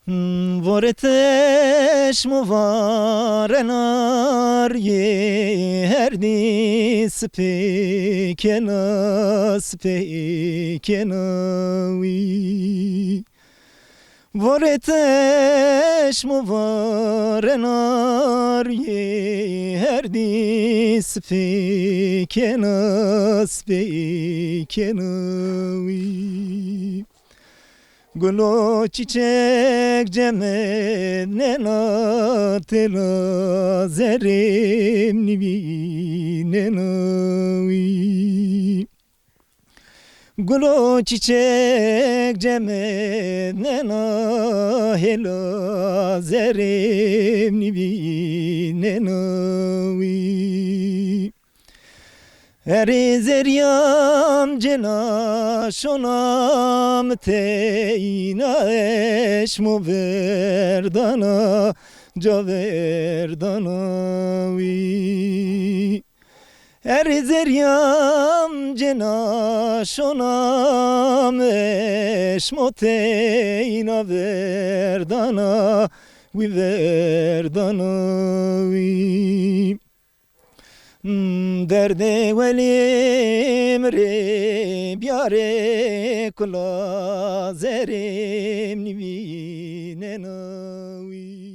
Vorteş mu var enar ye her dis pekena wi. Vorteş mu var enar ye her dis pekena wi. Gulu çiçek cemennena tela zerim nibinenavi. Gulu çiçek cemennena hela zerim nibinenavi. Eri zeryam cena şonam teyna eşmu verdana caverdana vi. Eri zeryam cena şonam eşmu teyna verdana vi verdana vi. Derde velim re biare kula zerim nivine navi.